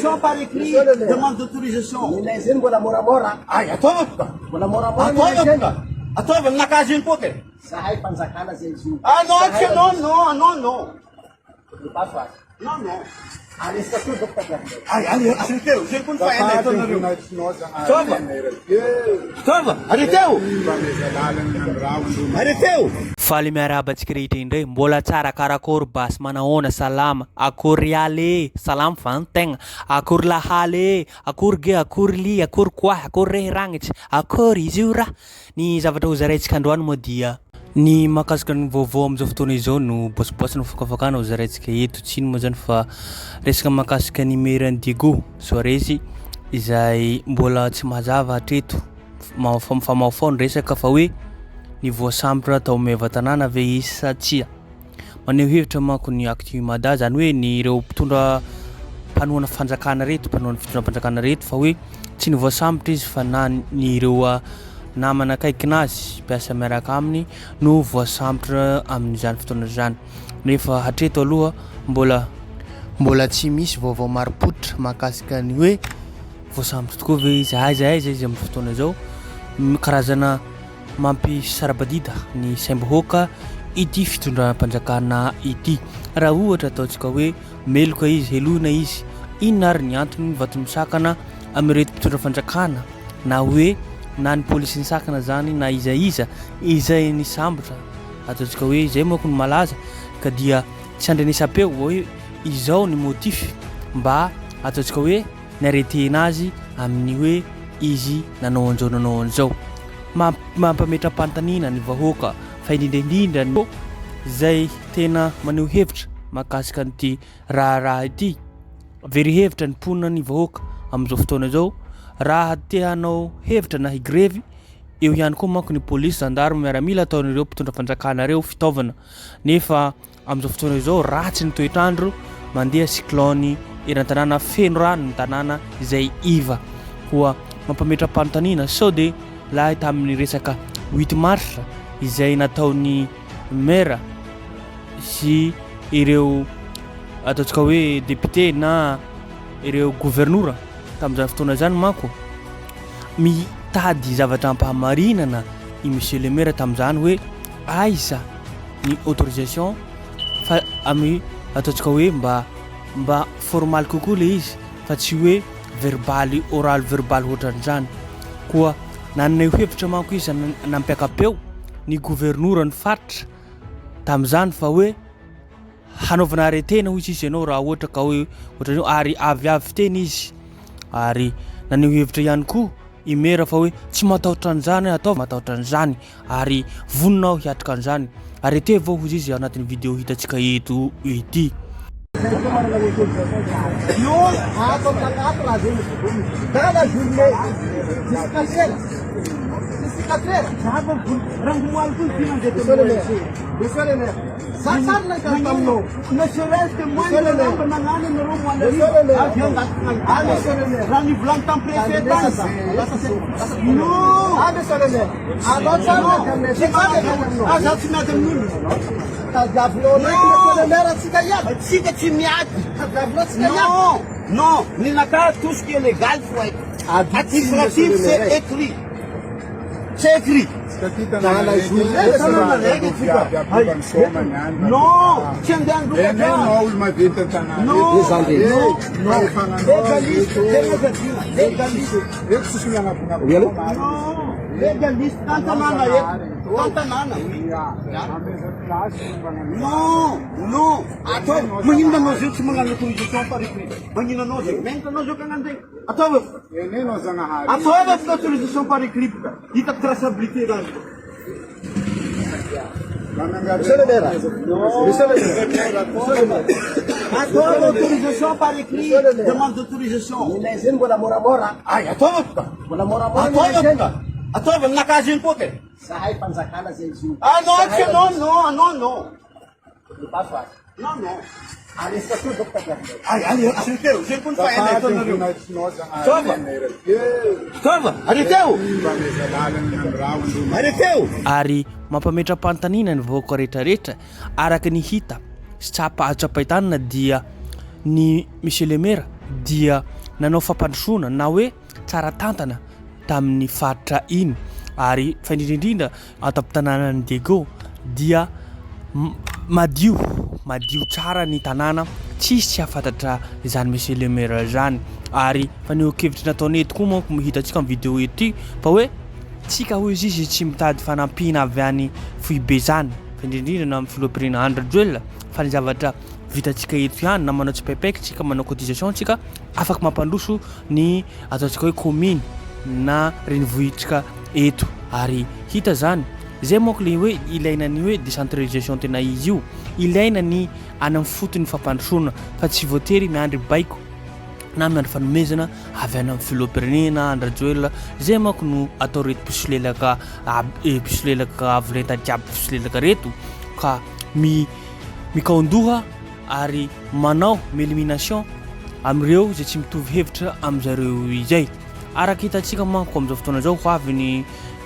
autorisation par écrit, demande d'autorisation. Mbola moramora. Ay, ataovako. Mbola moramora. Ataovako ka. Ataovako nakazy iny koa ke. Zahay panjakana zay izy io. Ah non, non. Non. Aresika to dokta. Ay, arrêtez-vous. J'ai pas fait un étonnement. Arrêtez-vous. Faly miarabantsika rehetra indray mbola tsara karakory basy manahoana salama akory ale salama fa ntegna akory lahaly akory ge akory li akory koahy akory rehiragnitsy akory izy io raha ny zavatra ho zaraintsika androany moa dia ny mahakasika ny vaovao amin'izao fotoana izao no bosibosy ny fakafakana ho zaraintsika eto tsy ino moa zany fa resaka mahakasika ny Maire Diego-Suarez izay mbola tsy mazava hatreto famafao ny resaka fa hoe ny voasambotra tao mevatanana ve izy sa tsia maneho hevitra manko ny actu mada zany hoe ny ireo mpitondra mpanoana fanjakana reto mpanoana fitondra fanjakana reto fa hoe tsy ny voasambotra izy fa na ny ireo namana akaikinazy mpiasa miaraka aminy no voasambotra amin'izany fotoana zany nefa hatreto aloha mbola tsy misy vaovao marim-pototra mahakasika ny hoe voasambotra tokoa ve izy aiza izy amin'ny fotoana zao karazana mampisarabadida ny saimbahoaka ity fitondram-panjakana ity raha ohatra ataontsika hoe meloka izy helona izy inona ary ny antony ny vato misakana amin'ireto mpitondra fanjakana na hoe na ny polisy nisakana zany na iza izay ny sambotra ataontsika hoe izay manko ny malaza ka dia tsy andrenesam-peo hoe izao ny motif mba ataontsika hoe ny aretenazy amin'ny hoe izy nanao an'izao mampametram-pantanina ny vahoaka fa indrindra ny zay tena maneho hevitra mahakasika n'ity raha ity very hevitra ny ponina ny vahoaka amin'izao fotoana izao raha te hanao hevitra na higrevy eo ihany koa manko ny polisy zandarma miaramila ataon'ireo mpitondra fanjakana reo fitaovana nefa amin'izao fotoana izao ratsy ny toetrandro mandeha cyclone eran-tanàna feno rano ny tanàna izay iva koa mampametram-pantanina sao de lahy tamin'ny resaka 8 mars izay nataon'ny Maire sy ireo ataontsika hoe député na ireo gouvernora tamin'izany fotoana zany manko mitady zavatra ampahamarinana i monsieur le Maire tamin'izany hoe aiza ny autorisation fa amin'ny ataontsika hoe mba formal kokoa le izy fa tsy hoe verbal oral verbal ohatran'izany koa naneho hevitra manko izy nampiakapeo ny gouvernora ny faritra tamin'izany fa hoe hanaovana aretena hoy izy ianao raha ohatra ka hoe ohatran'io ary avy teny izy ary naneho hevitra ihany koa i Maire fa hoe tsy matahotra an'izany atao matahotra an'izany ary voninao hiatrika an'izany arete vao hozy izy anatin'ny vidéo hitantsika eto ity Non, tout ce qui est légal faut être administratif, c'est écrit. C'est écrit. Non, tiens d'un légaliste, non. Attends, magnino nao zio tsy magnano autorisation par écrit. Magnino nao zio? Mentre nao zio kagnan'izay. Atao autorisation par écrit. Hitako traçabilité raha zio. Monsieur le Maire. Attends, autorisation par écrit. Demande d'autorisation. Mbola moramora. Ay, ataovako ka. Mbola moramora. Ataovako nakazy iny koa ke. Zahay panjakana zay izy io. Ah non. Non. Aresika to dokta. Ay, arrêtez-vous. J'ai pas fait un étonnement. Arrêtez-vous. Ary mampametram-pantanina ny vahoaka rehetrarehetra araka ny hita sy tsapa atsapaitanana dia ny monsieur le Maire dia nanao fampandrosoana na hoe tsara tantana tamin'ny faritra iny ary fa indrindrindra ato ampitanànan'ny Diego dia madio tsara ny tanàna tsisy tsy afantatra izany monsieur le maire zany ary fanehoan-kevitra nataony eto koa manko hitantsika amin'ny vidéo ety fa hoe tsika hoy izy tsy mitady fanampiana avy any foibe zany fa indrindrindra na amin'ny filoham-pirenena andra joel fa ny zavatra vitantsika eto ihany na manao tsipaipaika tsika manao cotisation tsika afaka mampandroso ny ataontsika hoe commune na renivohitsika eto ary hita zany zay manko le hoe ilaina ny hoe décentralisation tena izy io ilaina ny any amin'ny fotony fampandrosoana fa tsy voatery miandry baiko na miandry fanomezana avy any amin'ny filoham-pirenena andra joel zay manko no atao reto pisolelaka avolenta jiaby pisolelaka reto ka mikaondoha ary manao élimination amin'ireo zay tsy mitovy hevitra amin'izareo izay araka hitantsika manko amin'izao fotoana zao ho avy ny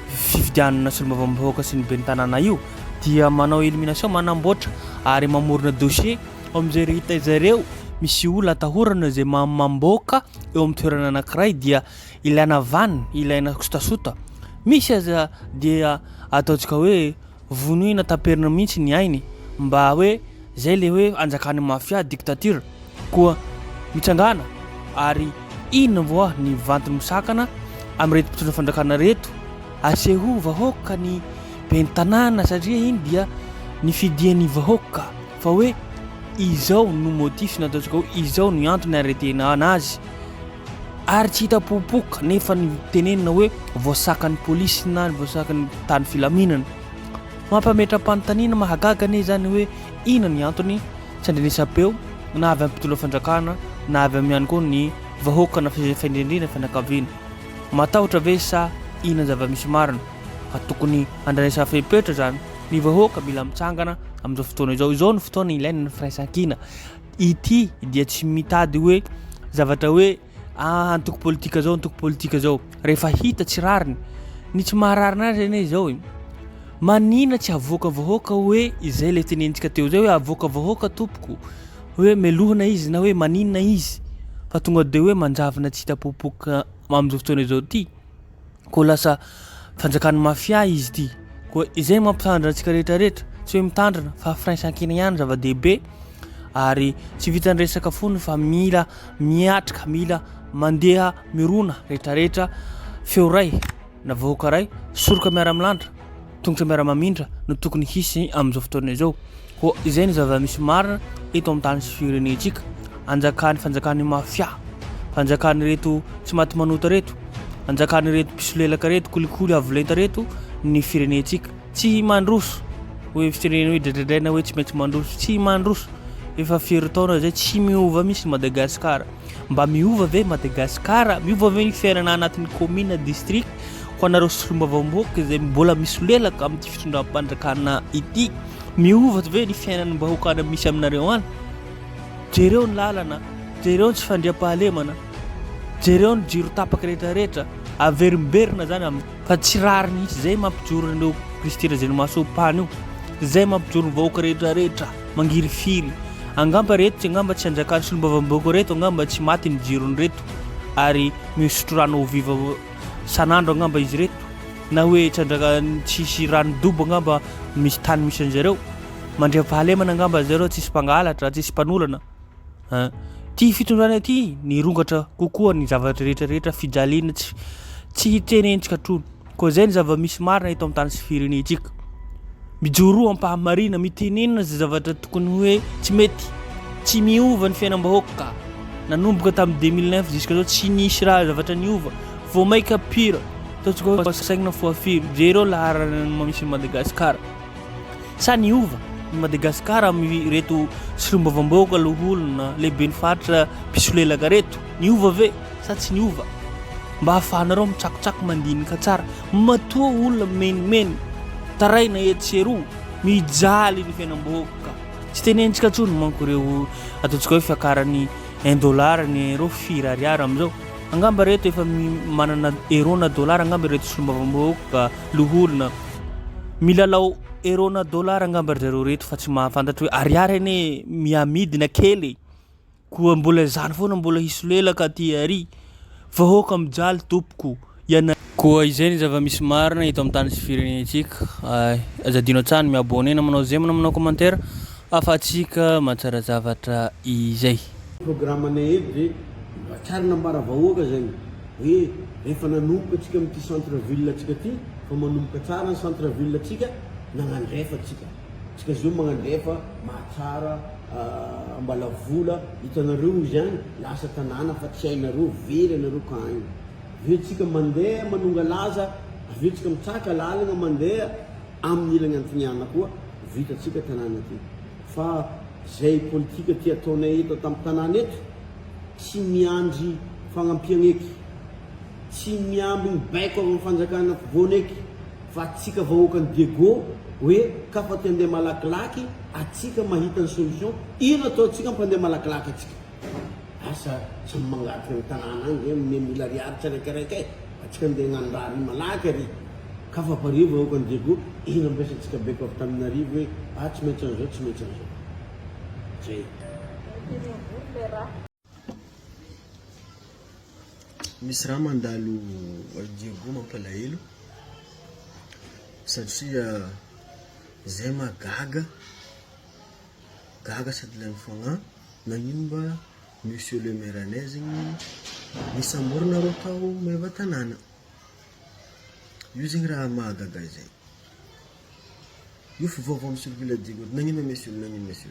fifidianana solombavambahoaka sy ny ben'ny tanàna io dia manao élimination manamboatra ary mamorona dossier amin'izay hita zareo misy olona atahorana zay mamboaka eo amin'ny toerana anankiray dia ilaina vanina ilaina sotasota misy aza dia ataontsika hoe vonoina taperina mihitsy ny ainy mba hoe zay le hoe anjakany mafia dictature koa mitsangana ary inona voa ny vantony misakana amin'reto mpitondra fandrakana reto aseho vahoaka ny ben'ny tanàna satria iny dia ny fidian'ny vahoaka fa hoe izao no motif na ataontsika hoe izao no antony aretena anazy ary tsy hita popoka nefa ny tenenina hoe voasakan'ny polisy na voasakan'ny tany filaminana mampametram-panontaniana mahagaga ane zany hoe ina ny antony tsy andrenesam-peo na avy amin'ny mpitondra fandrakana na avy amin'ny ihany koa ny vahoaka na faindrindrina fianakaviana matahotra ve sa ina zava-misy marina fa tokony andranesa fepetra zany ny vahoaka mila mitsangana amin'izao fotoana izao ny fotoana ilaina ny firaisan-kina ity dia tsy mitady hoe zavatra hoe antoko politika zao rehefa hita tsy rariny ny tsy mahararina azy ane zao manina tsy avoaka vahoaka hoe izay le tenentsika teo zay hoe avoaka vahoaka tompoko hoe melohana izy na hoe maninona izy fa tonga de hoe manjavina tsy hita popoka amin'izao fotoana izao ty koa lasa fanjakany mafia izy ty koa izay mampitandrina antsika rehetrarehetra tsy hoe mitandrina fa firaisan-kina ihany zava-dehibe ary tsy vitan'ny resaka fony fa mila miatrika mila mandeha mirona rehetrarehetra feo ray na vahoaka ray soroka miara-milanitra tongotra miara-mamindra no tokony hisy amin'izao fotoana izao koa izay ny zava-misy marina eto amin'ny tany sy firenentsika fanjakany mafia fanjakany reto tsy maty manota reto anjakany reto pisolelaka reto kolikoly avolenta reto ny firenentsika tsy mandroso hoe firenena hoe dradradraina hoe tsy maintsy mandroso tsy mandroso efa firy taona zay tsy miova misy Madagasikara mba miova ve Madagasikara miova ve ny fiainana anatin'ny commune district ho anareo solombavamboaka zay mbola misolelaka amin'ny fitondram-pandrakana ity miova ve ny fiainan'ny vahoakana misy aminareo any jereo ny lalana jereo ny tsy fandriam-pahalemana jereo ny jiro tapaka rehetrarehetra averimberina zany fa tsy rariny mihitsy zay mampijoro ireo kristira zay masoapany io zay mampijoro ny vahoaka rehetrarehetra mangiry firy angamba reto tsy angamba tsy anjakany solombavamboaka reto angamba tsy maty ny jirony reto ary misotro rano ho viva sanandro angamba izy reto na hoe tsandrakany tsisy rano-dobo angamba misy tany misy an'zareo mandriam-pahalemana angamba zareo tsisy mpangalatra tsisy mpanolana ty fitondrana ty ny rongatra kokoa ny zavatra rehetrarehetra fijaliana tsy hitenentsika trony koa zay ny zava-misy marina eto amin'ny tany sy firenentsika mijoro ampahamarina mitenenina zay zavatra tokony hoe tsy mety tsy miova ny fiainam-bahoaka nanomboka tamin'ny 2009 jusqu'à zao tsy nisy raha zavatra niova vao maika pire ataontsika hoe saigna foafiry jereo laharana misy Madagasikara sa niova Madagasikara reto solombavamboaka loholona lehibe ny faritra pisolelaka reto niova ve sa tsy niova mba ahafahanareo mitsakotsako mandinika tsara matoa olona menimeny taraina etseroa mijaly ny fiainam-bahoaka tsy tenentsika tsony manko reo ataontsika hoe fiakarany $1 ny euro firy ariary am'izao angamba reto efa manana euro na dollar angamba reto solombavamboaka loholona milalao euro na dollar angamba zareo reto fa tsy mahafantatra hoe ariary ane miamidina kely koa mbola zany foana mbola hisy lelaka aty ary vahoaka mijaly tompoko iana koa izay ny zava-misy marina hita amin'ny tany sy firenentsika azadino tsany miabone na manao zay manao commentaire afatsika matsara zavatra izay programme anay eto dia tsara nambara vahoaka zany hoe rehefa nanomboka atsika amin'ity centre ville atsika ty fa manomboka tsara ny centre ville atsika nagnandrefa atsika zio magnandrefa mahatsara mbala vola hitanareo izy any lasa tanàna fa tsy hainareo very anareo ka agny aveo tsika mandeha manonga laza aveo tsika mitsaka lalagna mandeha amin'ny ilagna antiniana koa vita tsika tanàna ty fa zay politika ty ataonay eto tamin'ny tanàna eto tsy miandry fagnampiagna eky tsy miamby ny baiko amin'ny fanjakana voana eky fa atsika vahoaka ny Diego hoe ka fa ty andeha malakilaky atsika mahita ny solution ino ataotsika mpandeha malakilaky atsika asa tsy mangataka ny tanàna agny hoe me mila riary tsarakaraiky atsika andeha gnandrary malaky ary ka fa parivo vahoaka ny Diego ino ampiasatsika baiko avy taminarivo hoe tsy maintsy an'izao tsy maintsy an'izao zay misy raha mandalo Diego mampalahelo satria zay magaga sady lany fogna nagnino mba monsieur le maire anay zegny nisamborina rô tao meva tanàna io zegny raha mahagaga zay io fa vaovao monsieur le Diego nagnino monsieur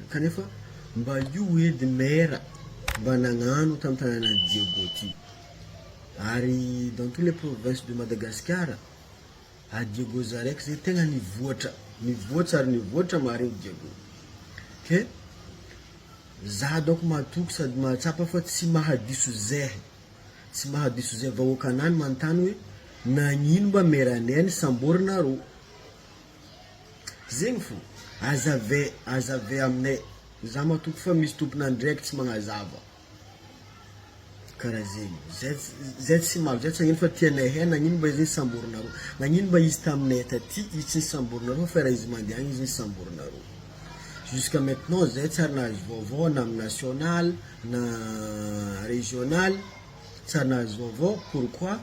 kanefa mba io edy maire mba nagnano tamin'ny tanàna Diego ty ary dans toutes les provinces de Madagascar a Diego-Suarez zay tegna nivoatra mariny Diego ke za donc matoky sady mahatsapa fa tsy mahadiso zay vahoaka anany manontany hoe nagnino mba maire anay samborina rô zegny fo azave aminay za matoky fa misy tompona ndraiky tsy magnazava karaha zegny zay tsy malo zay tsy agnino fa tianay hay nagnino mba izy samborina rô nagnino mba izy taminay taty izy tsy samborina rô fa raha izy mandeha agny izy samborina rô jusqu'à maintenant zay tsara nahazo vaovao na amin'ny national na régional tsara nahazo vaovao pourquoi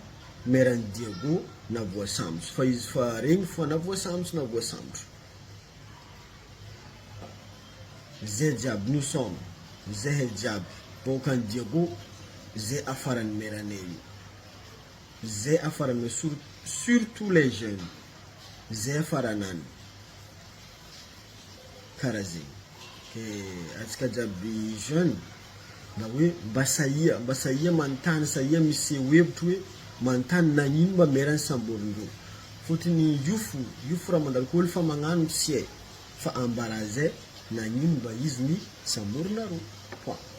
maire ny Diego na voasambotro fa izy fa regny fa na voasambotro zay jiaby nous sommes zay jiaby vahoaka ny Diego zay afaran'ny maire anay io zay afaran'ny surtout les jeunes zay afaranany karaha zegny ke atsika jiaby jeune na hoe mba saia manontany saia misy hevitry hoe manontany nagnino mba maire ny samborindreo fotony io fo raha mandalo koa olo fa magnano tsy hay fa ambara zay nagnino mba izy ny samborina rô point